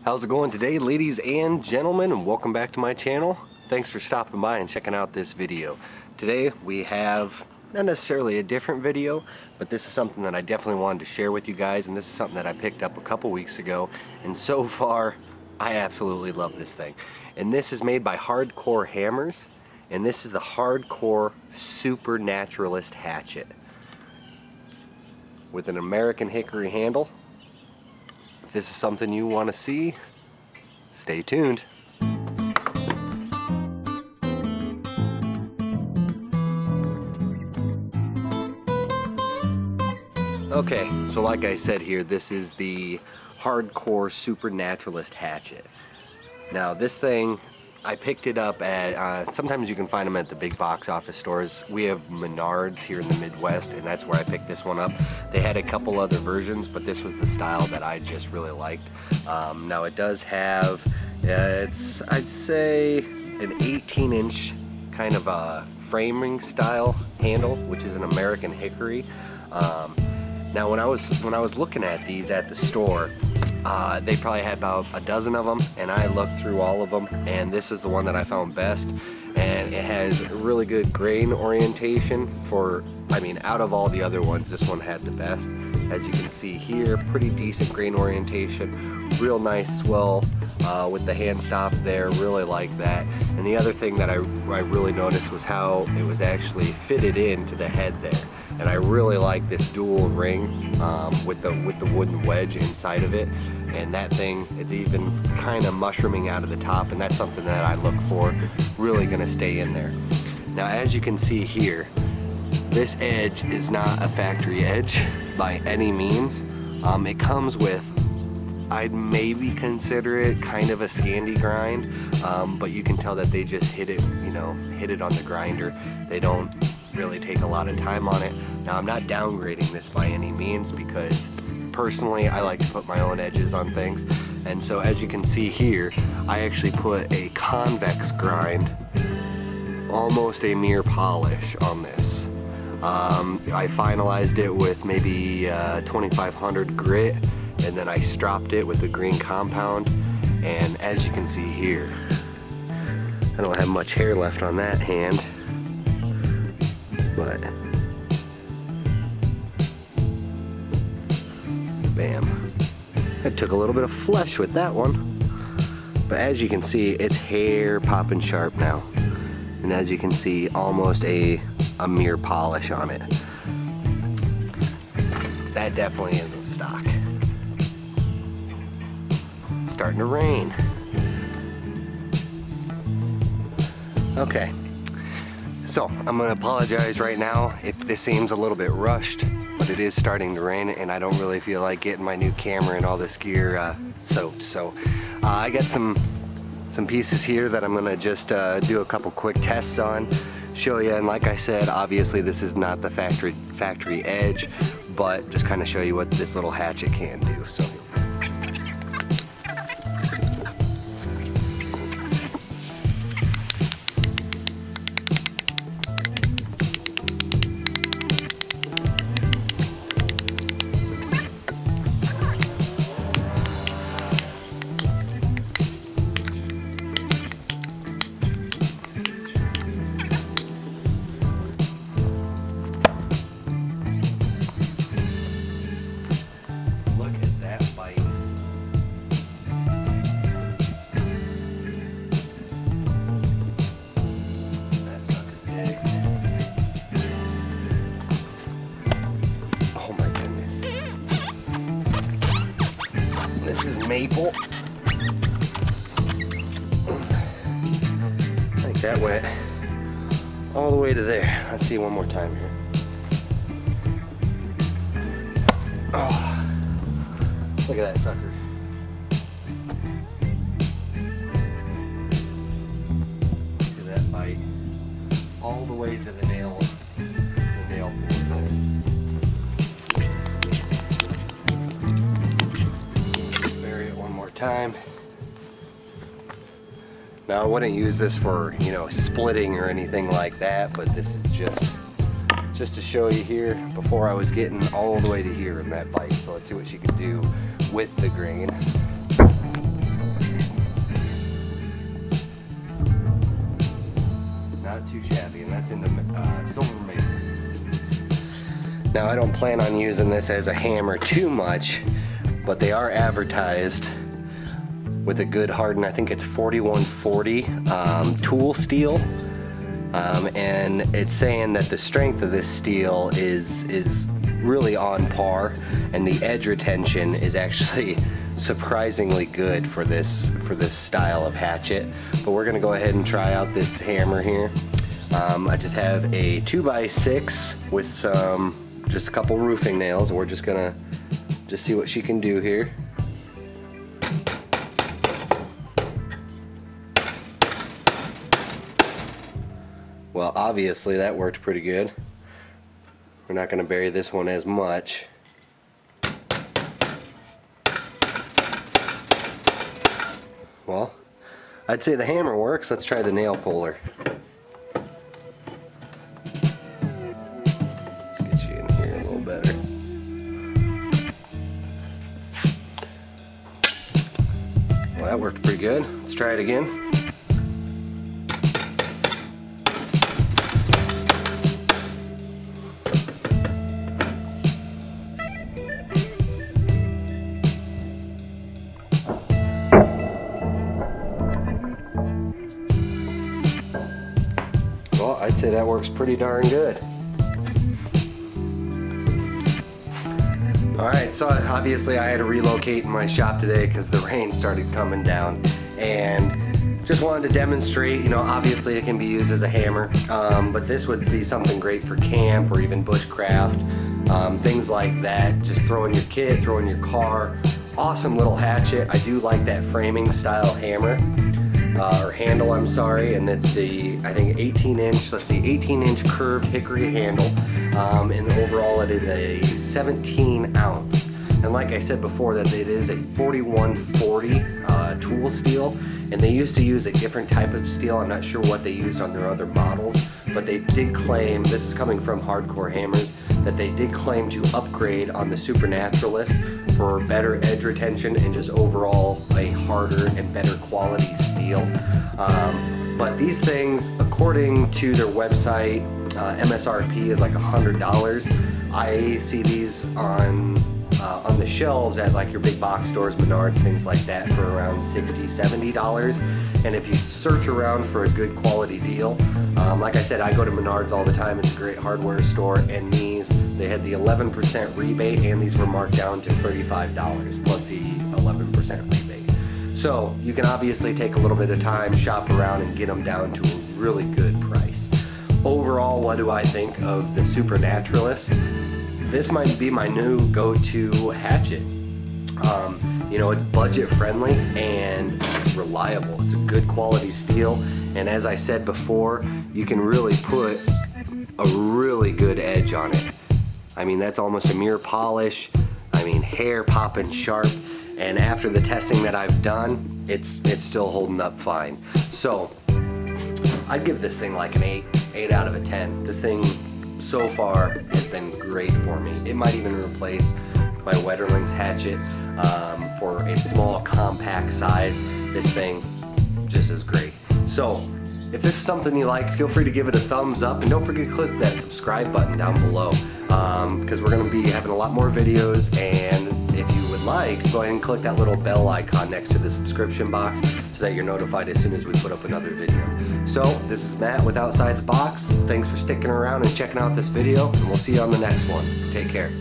How's it going today, ladies and gentlemen, and welcome back to my channel. Thanks for stopping by and checking out this video. Today we have not necessarily a different video, but this is something that I definitely wanted to share with you guys, and this is something that I picked up a couple weeks ago, and so far I absolutely love this thing. And this is made by Hardcore Hammers, and this is the Hardcore Super-Naturalist Hatchet with an American hickory handle. If this is something you want to see, stay tuned. Okay, so like I said here, this is the Hardcore Super-Naturalist Hatchet. Now this thing, I picked it up at, sometimes you can find them at the big box office stores. We have Menards here in the Midwest, and that's where I picked this one up. They had a couple other versions, but this was the style that I just really liked. Now it does have, it's, I'd say, an 18-inch kind of a framing style handle, which is an American hickory. Now when I was looking at these at the store, they probably had about a dozen of them, and I looked through all of them, and this is the one that I found best. And it has really good grain orientation for, I mean, out of all the other ones, this one had the best. As you can see here, pretty decent grain orientation, real nice swell with the hand stop there, really like that. And the other thing that I really noticed was how it was actually fitted into the head there. And I really like this dual ring with the wooden wedge inside of it. And that thing, it's even kind of mushrooming out of the top, and that's something that I look for, really gonna stay in there. Now as you can see here, this edge is not a factory edge by any means. It comes with, I'd maybe consider it kind of a Scandi grind, but you can tell that they just hit it, you know, hit it on the grinder. They don't really take a lot of time on it. Now I'm not downgrading this by any means, because personally I like to put my own edges on things, and so as you can see here, I actually put a convex grind, almost a mere polish on this. I finalized it with maybe 2500 grit, and then I stropped it with the green compound, and as you can see here, I don't have much hair left on that hand, but bam. I took a little bit of flesh with that one, but as you can see, it's hair popping sharp now, and as you can see, almost a mere polish on it. That definitely isn't stock. It's starting to rain. Okay, so I'm gonna apologize right now if this seems a little bit rushed, but it is starting to rain, and I don't really feel like getting my new camera and all this gear soaked. So I got some pieces here that I'm gonna just do a couple quick tests on, show you, and like I said, obviously this is not the factory edge, but just kind of show you what this little hatchet can do. So maple. I think that went all the way to there. Let's see one more time here. Oh, look at that sucker. Look at that bite. All the way to the nail board there. Time. Now I wouldn't use this for, you know, splitting or anything like that, but this is just to show you here. Before I was getting all the way to here in that bite, so let's see what she can do with the grain. too shabby, and that's in the silver maple. Now I don't plan on using this as a hammer too much, but they are advertised with a good hardened, I think it's 4140 tool steel, and it's saying that the strength of this steel is really on par, and the edge retention is actually surprisingly good for this style of hatchet. But we're gonna go ahead and try out this hammer here. I just have a 2x6 with just a couple roofing nails, and we're just gonna see what she can do here. Well, obviously that worked pretty good. We're not going to bury this one as much. Well, I'd say the hammer works. Let's try the nail puller. Let's get you in here a little better. Well, that worked pretty good. Let's try it again. Well, I'd say that works pretty darn good. Alright, so obviously I had to relocate in my shop today because the rain started coming down, and just wanted to demonstrate, you know, obviously it can be used as a hammer, but this would be something great for camp or even bushcraft, things like that. Just throw in your kit, throw in your car. Awesome little hatchet. I do like that framing style hammer. Or handle, I'm sorry, and it's the, I think, 18-inch, let's see, 18-inch curved hickory handle, and overall it is a 17-ounce. And like I said before, that it is a 4140 tool steel, and they used to use a different type of steel. I'm not sure what they used on their other models, but they did claim, this is coming from Hardcore Hammers, that they did claim to upgrade on the Super-Naturalist for better edge retention and just overall a harder and better quality steel. But these things, according to their website, MSRP is like $100. I see these on the shelves at like your big box stores, Menards, things like that, for around $60, $70. And if you search around for a good quality deal, like I said, I go to Menards all the time. It's a great hardware store, and these, they had the 11% rebate, and these were marked down to $35 plus the 11% rebate. So you can obviously take a little bit of time, shop around, and get them down to a really good price. Overall, what do I think of the Super-Naturalist? This might be my new go-to hatchet. You know, it's budget friendly and it's reliable. It's a good quality steel, and as I said before, you can really put a really good edge on it. I mean, that's almost a mirror polish. I mean, hair popping sharp, and after the testing that I've done, it's still holding up fine. So I'd give this thing like an 8 out of a 10. This thing so far has been great for me. It might even replace my Wetterling's hatchet for a small compact size. This thing just is great. So if this is something you like, feel free to give it a thumbs up, and don't forget to click that subscribe button down below, because we're going to be having a lot more videos. And if you would like, go ahead and click that little bell icon next to the subscription box so that you're notified as soon as we put up another video. So this is Matt with Outside the Box. Thanks for sticking around and checking out this video, and we'll see you on the next one. Take care.